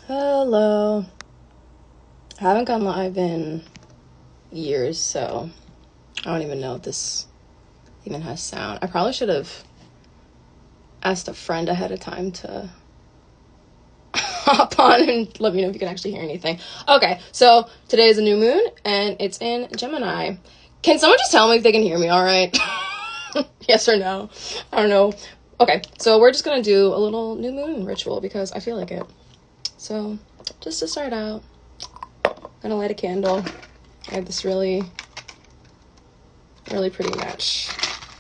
Hello. I haven't gone live in years, so I don't even know if this even has sound. I probably should have asked a friend ahead of time to hop on and let me know if you can actually hear anything. Okay, so today is a new moon, and it's in Gemini. Can someone just tell me if they can hear me all right? Yes or no? I don't know. Okay, so we're just going to do a little new moon ritual because I feel like it. So, just to start out, I'm gonna light a candle. I have this really pretty match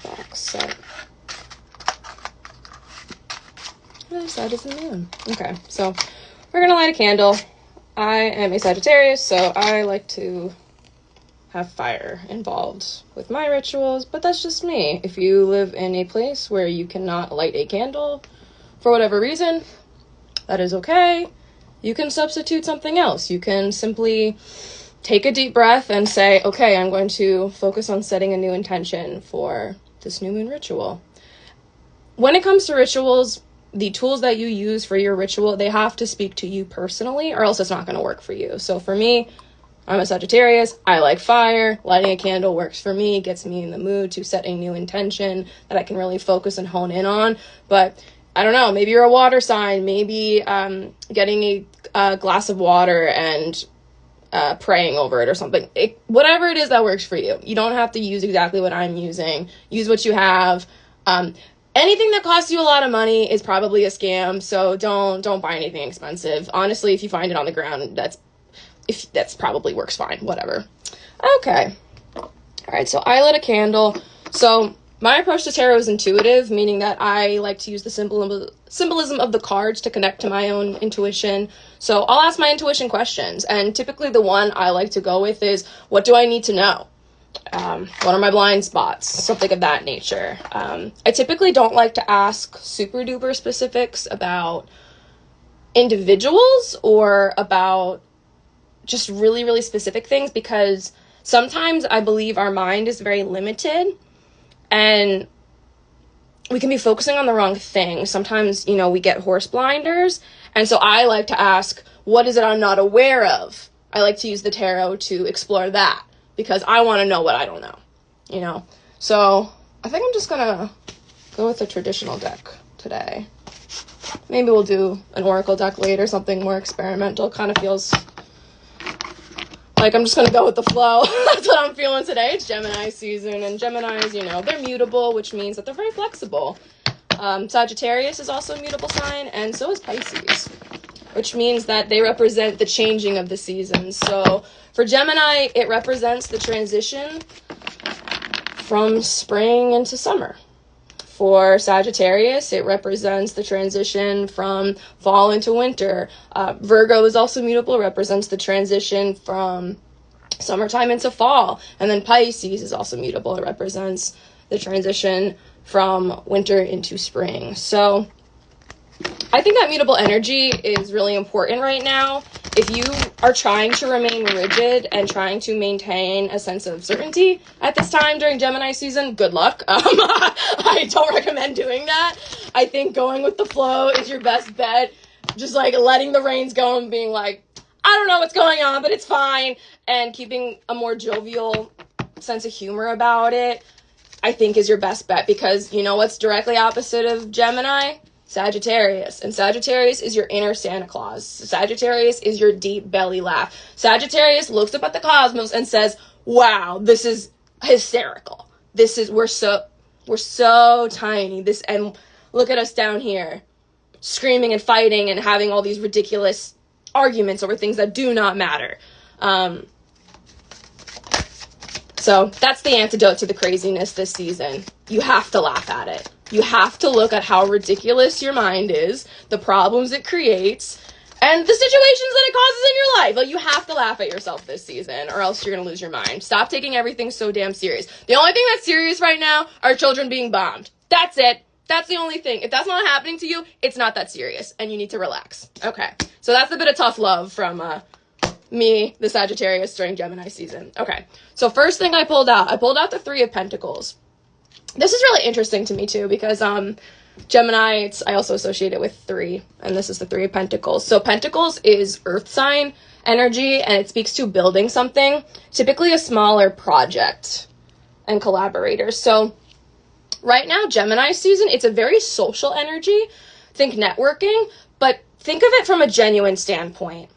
box set. The other side is the moon. Okay, so we're gonna light a candle. I am a Sagittarius, so I like to have fire involved with my rituals, but that's just me. If you live in a place where you cannot light a candle for whatever reason, that is okay. You can substitute something else. You can simply take a deep breath and say, okay, I'm going to focus on setting a new intention for this new moon ritual. When it comes to rituals, the tools that you use for your ritual, they have to speak to you personally, or else it's not going to work for you. So for me, I'm a Sagittarius. I like fire. Lighting a candle works for me, gets me in the mood to set a new intention that I can really focus and hone in on. But I don't know, maybe you're a water sign, maybe getting a glass of water and praying over it or something. Whatever it is that works for you. You don't have to use exactly what I'm using. Use what you have. Anything that costs you a lot of money is probably a scam, so don't buy anything expensive. Honestly, if you find it on the ground, that's probably works fine. Whatever. Okay. All right, so I lit a candle. So my approach to tarot is intuitive, meaning that I like to use the symbolism of the cards to connect to my own intuition. So I'll ask my intuition questions, and typically the one I like to go with is, what do I need to know? What are my blind spots? Something of that nature. I typically don't like to ask super duper specifics about individuals or about just really, really specific things, because sometimes I believe our mind is very limited and we can be focusing on the wrong thing. Sometimes, we get horse blinders. And so I like to ask, what is it I'm not aware of? I like to use the tarot to explore that because I want to know what I don't know, So I think I'm just going to go with a traditional deck today. Maybe we'll do an oracle deck later, something more experimental. Kind of feels like I'm just going to go with the flow. That's what I'm feeling today. It's Gemini season, and Geminis, they're mutable, which means that they're very flexible. Sagittarius is also a mutable sign, and so is Pisces, which means that they represent the changing of the seasons. So for Gemini, it represents the transition from spring into summer. For Sagittarius, it represents the transition from fall into winter. Virgo is also mutable, represents the transition from summertime into fall. And then Pisces is also mutable. It represents the transition from winter into spring. So I think that mutable energy is really important right now. If you are trying to remain rigid and trying to maintain a sense of certainty at this time during Gemini season, good luck. I don't recommend doing that. I think going with the flow is your best bet. Just letting the reins go and being like, I don't know what's going on, but it's fine. And keeping a more jovial sense of humor about it, I think is your best bet, because what's directly opposite of Gemini? Sagittarius. And Sagittarius is your inner Santa Claus. Sagittarius is your deep belly laugh. Sagittarius looks up at the cosmos and says, wow, this is hysterical. We're so tiny. And look at us down here screaming and fighting and having all these ridiculous arguments over things that do not matter. So that's the antidote to the craziness this season. You have to laugh at it. You have to look at how ridiculous your mind is, the problems it creates, and the situations that it causes in your life. You have to laugh at yourself this season, or else you're going to lose your mind. Stop taking everything so damn serious. The only thing that's serious right now are children being bombed. That's it. That's the only thing. If that's not happening to you, it's not that serious, and you need to relax. Okay, so that's a bit of tough love from me, the Sagittarius, during Gemini season. Okay, so first thing I pulled out the Three of Pentacles. This is really interesting to me too, because Gemini, I also associate it with 3, and this is the 3 of Pentacles. So Pentacles is earth sign energy, and it speaks to building something, typically a smaller project and collaborators. So right now, Gemini season, it's a very social energy. Think networking, but think of it from a genuine standpoint.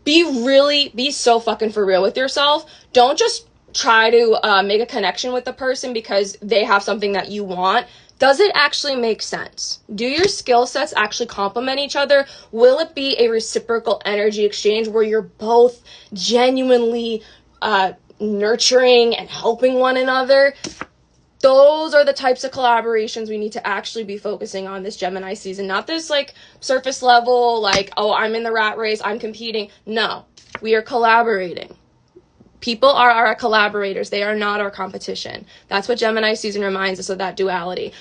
Be so fucking for real with yourself. Don't just try to make a connection with the person because they have something that you want. Does it actually make sense? Do your skill sets actually complement each other? Will it be a reciprocal energy exchange where you're both genuinely nurturing and helping one another? Those are the types of collaborations we need to actually be focusing on this Gemini season. Not this like surface level, like, oh, I'm in the rat race, I'm competing. No, we are collaborating. People are our collaborators. They are not our competition. That's what Gemini season reminds us of, that duality.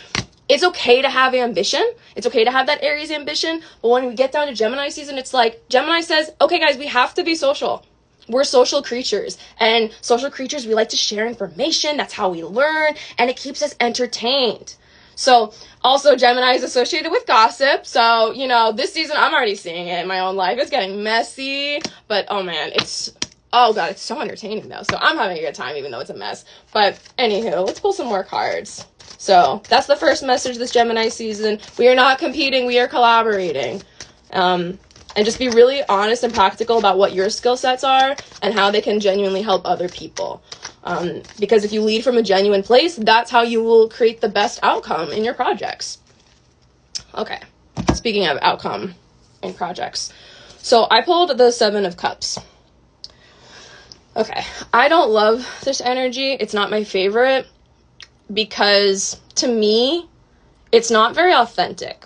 It's okay to have ambition. It's okay to have that Aries ambition. But when we get down to Gemini season, it's like Gemini says, okay, guys, we have to be social. We're social creatures, and social creatures, we like to share information. That's how we learn, and it keeps us entertained. So also Gemini is associated with gossip. So, you know, this season I'm already seeing it in my own life. It's getting messy, but oh man, oh god, it's so entertaining though. So I'm having a good time even though it's a mess. But anywho, let's pull some more cards. So that's the first message this Gemini season. We are not competing, we are collaborating. And just be really honest and practical about what your skill sets are and how they can genuinely help other people. Because if you lead from a genuine place, that's how you will create the best outcome in your projects. Okay, speaking of outcome in projects. So I pulled the 7 of Cups. Okay, I don't love this energy. It's not my favorite because to me, it's not very authentic.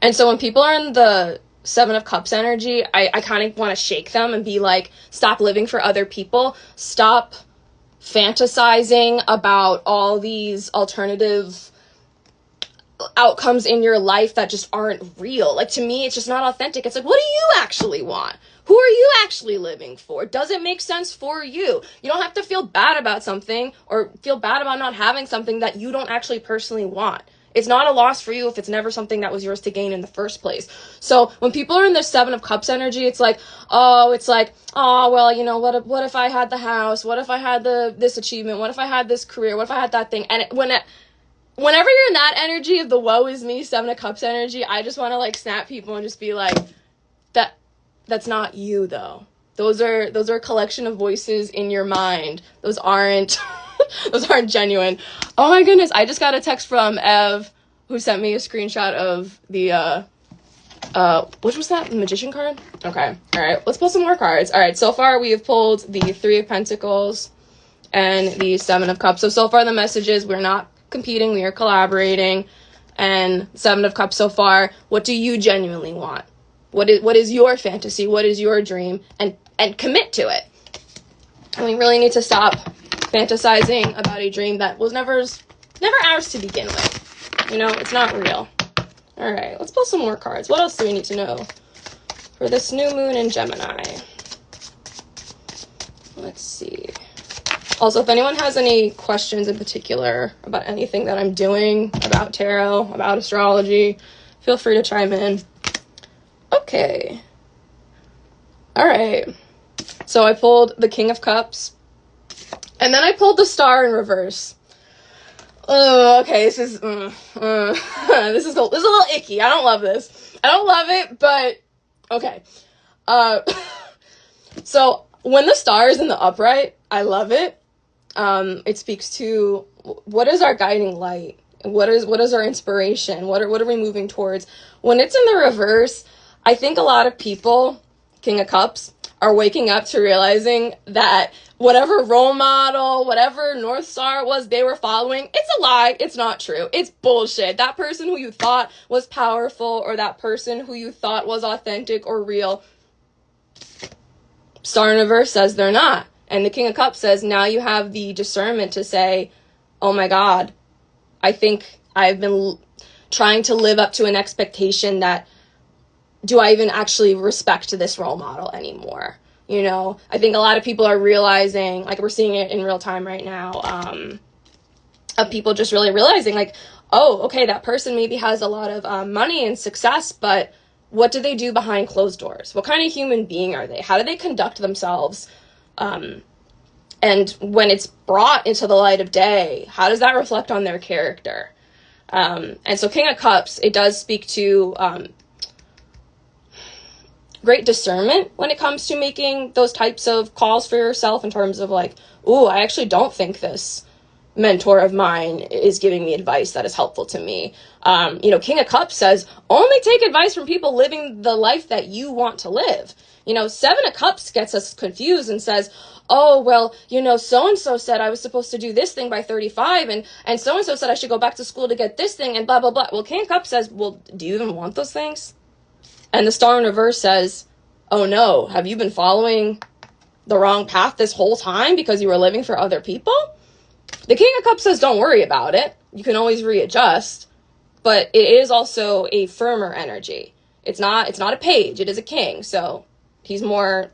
And so when people are in the 7 of Cups energy, I kind of want to shake them and be like, stop living for other people. Stop fantasizing about all these alternative outcomes in your life that just aren't real. Like, to me, it's just not authentic. It's like, what do you actually want? Who are you actually living for? Does it make sense for you? You don't have to feel bad about something or feel bad about not having something that you don't actually personally want. It's not a loss for you if it's never something that was yours to gain in the first place. So when people are in their 7 of Cups energy, it's like, oh, well, you know, what if I had the house? What if I had this achievement? What if I had this career? What if I had that thing? And whenever you're in that energy of the woe is me 7 of Cups energy, I just want to like snap people and just be like, that's not you though. Those are a collection of voices in your mind. Those aren't genuine. Oh my goodness, I just got a text from Ev who sent me a screenshot of the which was that? The Magician card? Okay. All right, let's pull some more cards. All right, so far we have pulled the 3 of Pentacles and the 7 of Cups. So far the message is we're not competing, we are collaborating. And 7 of Cups so far, what do you genuinely want? What is your fantasy? What is your dream? And commit to it. And we really need to stop fantasizing about a dream that was never ours to begin with. You know, it's not real. All right, let's pull some more cards. What else do we need to know for this new moon in Gemini? Let's see. Also, if anyone has any questions in particular about anything that I'm doing, about tarot, about astrology, feel free to chime in. Okay. All right. So I pulled the King of Cups. And then I pulled the Star in reverse. Okay, this is a little icky. I don't love this. I don't love it, but okay. So when the Star is in the upright, I love it. It speaks to what is our guiding light? What is our inspiration? What are we moving towards? When it's in the reverse, I think a lot of people, King of Cups, are waking up to realizing that whatever role model, whatever North Star it was they were following, it's a lie. It's not true. It's bullshit. That person who you thought was powerful or that person who you thought was authentic or real, Star in reverse says they're not. And the King of Cups says now you have the discernment to say, oh my God, I think I've been trying to live up to an expectation that, do I even actually respect this role model anymore? You know, I think a lot of people are realizing, like we're seeing it in real time right now, of people just really realizing like, oh, okay, that person maybe has a lot of money and success, but what do they do behind closed doors? What kind of human being are they? How do they conduct themselves? And when it's brought into the light of day, how does that reflect on their character? And so King of Cups, it does speak to great discernment when it comes to making those types of calls for yourself, in terms of like, ooh, I actually don't think this mentor of mine is giving me advice that is helpful to me. King of Cups says, only take advice from people living the life that you want to live. Seven of Cups gets us confused and says, oh, well, so-and-so said I was supposed to do this thing by 35, and so-and-so said I should go back to school to get this thing, and blah, blah, blah. Well, King of Cups says, well, do you even want those things? And the Star in Reverse says, oh no, have you been following the wrong path this whole time because you were living for other people? The King of Cups says, don't worry about it. You can always readjust, but it is also a firmer energy. It's not a page, it is a king. So he's more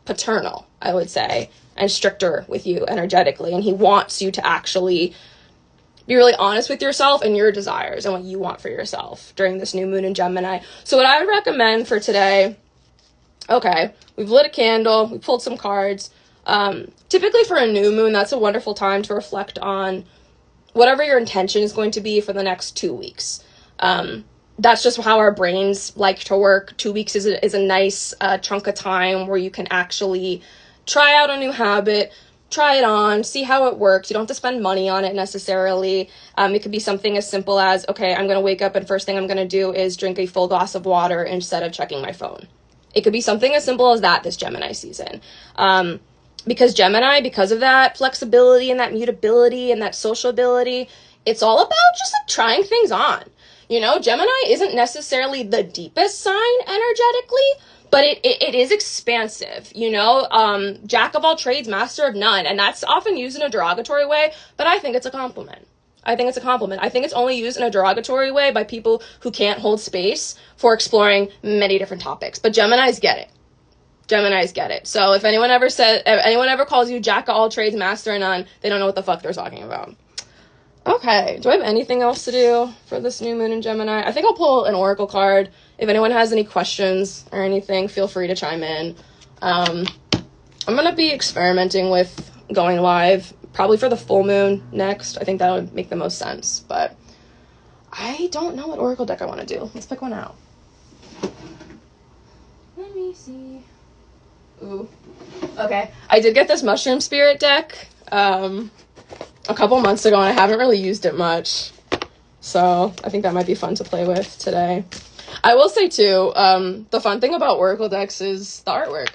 paternal, I would say, and stricter with you energetically. And he wants you to actually be really honest with yourself and your desires and what you want for yourself during this new moon in Gemini. So what I would recommend for today, okay, we've lit a candle, we pulled some cards. Typically for a new moon, that's a wonderful time to reflect on whatever your intention is going to be for the next 2 weeks. That's just how our brains like to work. 2 weeks is a nice chunk of time where you can actually try out a new habit, try it on, see how it works. You don't have to spend money on it necessarily. It could be something as simple as, okay, I'm going to wake up and first thing I'm going to do is drink a full glass of water instead of checking my phone. It could be something as simple as that this Gemini season. Because Gemini, because of that flexibility and that mutability and that sociability, it's all about just like trying things on. Gemini isn't necessarily the deepest sign energetically, but it is expansive, jack of all trades, master of none. And that's often used in a derogatory way, but I think it's a compliment. I think it's only used in a derogatory way by people who can't hold space for exploring many different topics. But Geminis get it. So if anyone ever calls you jack of all trades, master of none, they don't know what the fuck they're talking about. Okay, do I have anything else to do for this new moon in Gemini? I think I'll pull an oracle card. If anyone has any questions or anything, feel free to chime in. I'm going to be experimenting with going live, probably for the full moon next. I think that would make the most sense, but I don't know what oracle deck I want to do. Let's pick one out. Let me see. Ooh. Okay, I did get this mushroom spirit deck a couple months ago, and I haven't really used it much, so I think that might be fun to play with today. I will say too, the fun thing about oracle decks is the artwork.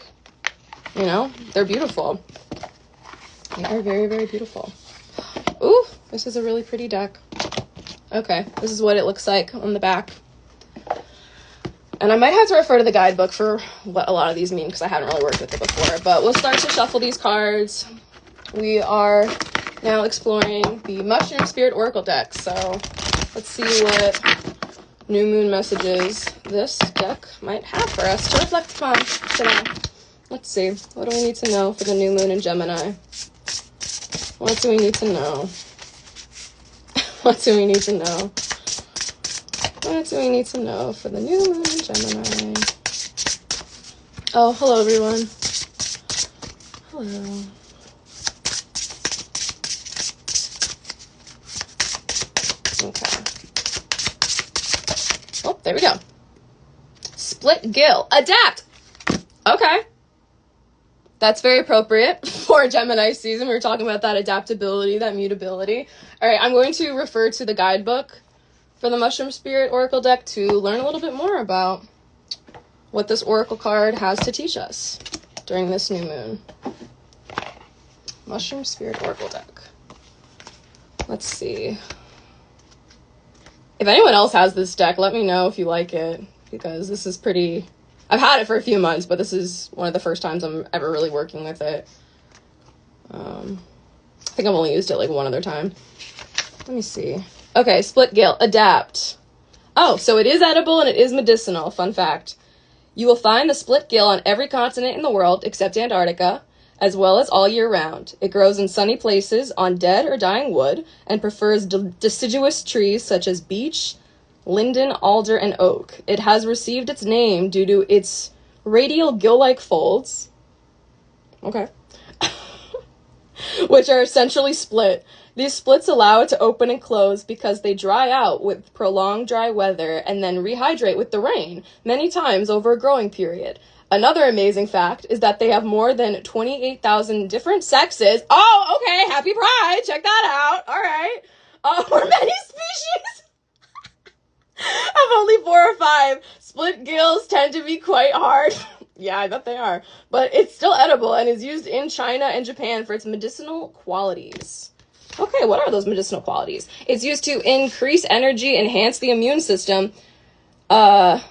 They're beautiful. They are very, very beautiful. Ooh, this is a really pretty deck. Okay, this is what it looks like on the back. And I might have to refer to the guidebook for what a lot of these mean, because I haven't really worked with it before. But we'll start to shuffle these cards. We are now exploring the Mushroom Spirit Oracle deck. So let's see what new moon messages this deck might have for us to reflect upon today. Let's see. What do we need to know for the new moon in Gemini? What do we need to know? What do we need to know? What do we need to know for the new moon in Gemini? Oh, hello, everyone. Hello. Okay. Oh, there we go. Split gill. Adapt. Okay. That's very appropriate for Gemini season. We were talking about that adaptability, that mutability. All right, I'm going to refer to the guidebook for the Mushroom Spirit Oracle deck to learn a little bit more about what this Oracle card has to teach us during this new moon. Mushroom Spirit Oracle deck. Let's see. If anyone else has this deck, let me know if you like it, because this is pretty... I've had it for a few months, but this is one of the first times I'm ever really working with it. I think I've only used it like one other time. Let me see. Okay, split gill. Adapt. Oh, so it is edible and it is medicinal. Fun fact. You will find the split gill on every continent in the world except Antarctica. as well as all year round. It grows in sunny places on dead or dying wood and prefers deciduous trees such as beech, linden, alder, and oak. It has received its name due to its radial gill-like folds, okay, which are essentially split. These splits allow it to open and close because they dry out with prolonged dry weather and then rehydrate with the rain many times over a growing period. Another amazing fact is that they have more than 28,000 different sexes. Oh, okay, happy Pride, check that out. All right. For many species have only 4 or 5. Split gills tend to be quite hard. Yeah, I bet they are. But it's still edible and is used in China and Japan for its medicinal qualities. Okay, what are those medicinal qualities? It's used to increase energy, enhance the immune system, and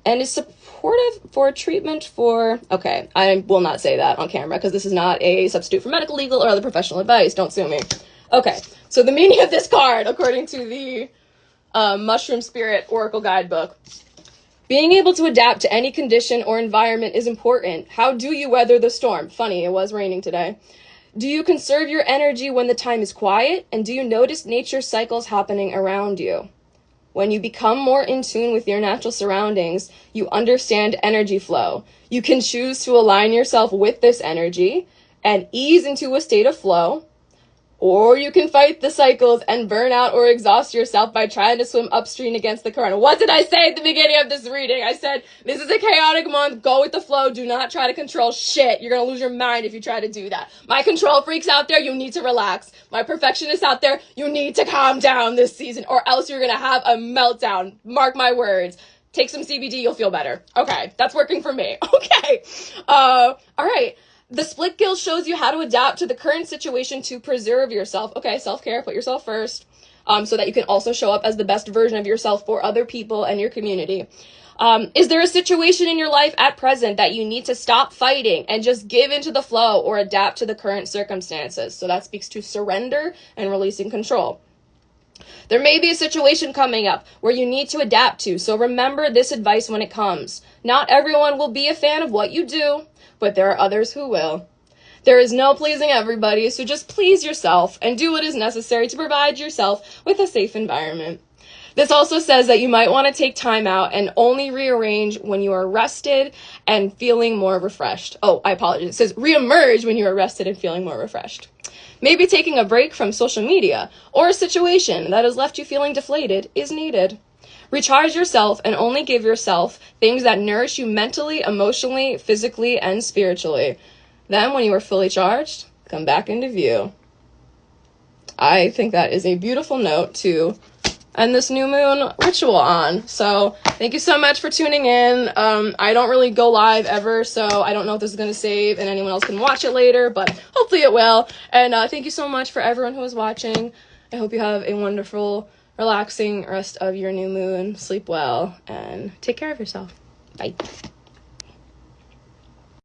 is supportive for treatment for... Okay, I will not say that on camera because this is not a substitute for medical, legal, or other professional advice. Don't sue me. Okay, so the meaning of this card, according to the Mushroom Spirit Oracle Guidebook. Being able to adapt to any condition or environment is important. How do you weather the storm? Funny, it was raining today. Do you conserve your energy when the time is quiet? And do you notice nature cycles happening around you? When you become more in tune with your natural surroundings, you understand energy flow. You can choose to align yourself with this energy and ease into a state of flow. Or you can fight the cycles and burn out or exhaust yourself by trying to swim upstream against the current. What did I say at the beginning of this reading? I said, this is a chaotic month. Go with the flow. Do not try to control shit. You're going to lose your mind if you try to do that. My control freaks out there, you need to relax. My perfectionists out there, you need to calm down this season or else you're going to have a meltdown. Mark my words. Take some CBD, you'll feel better. Okay, that's working for me. Okay. All right. The split gill shows you how to adapt to the current situation to preserve yourself. Okay, self-care, put yourself first, so that you can also show up as the best version of yourself for other people and your community. Is there a situation in your life at present that you need to stop fighting and just give into the flow or adapt to the current circumstances? So that speaks to surrender and releasing control. There may be a situation coming up where you need to adapt to, so remember this advice when it comes. Not everyone will be a fan of what you do, but there are others who will. There is no pleasing everybody, so just please yourself and do what is necessary to provide yourself with a safe environment. This also says that you might want to take time out and only rearrange when you are rested and feeling more refreshed. Oh, I apologize. It says reemerge when you are rested and feeling more refreshed. Maybe taking a break from social media or a situation that has left you feeling deflated is needed. Recharge yourself and only give yourself things that nourish you mentally, emotionally, physically, and spiritually. Then, when you are fully charged, come back into view. I think that is a beautiful note to end this new moon ritual on. So, thank you so much for tuning in. I don't really go live ever, so I don't know if this is going to save and anyone else can watch it later, but hopefully it will. And thank you so much for everyone who is watching. I hope you have a wonderful, relaxing rest of your new moon. Sleep well and take care of yourself. Bye.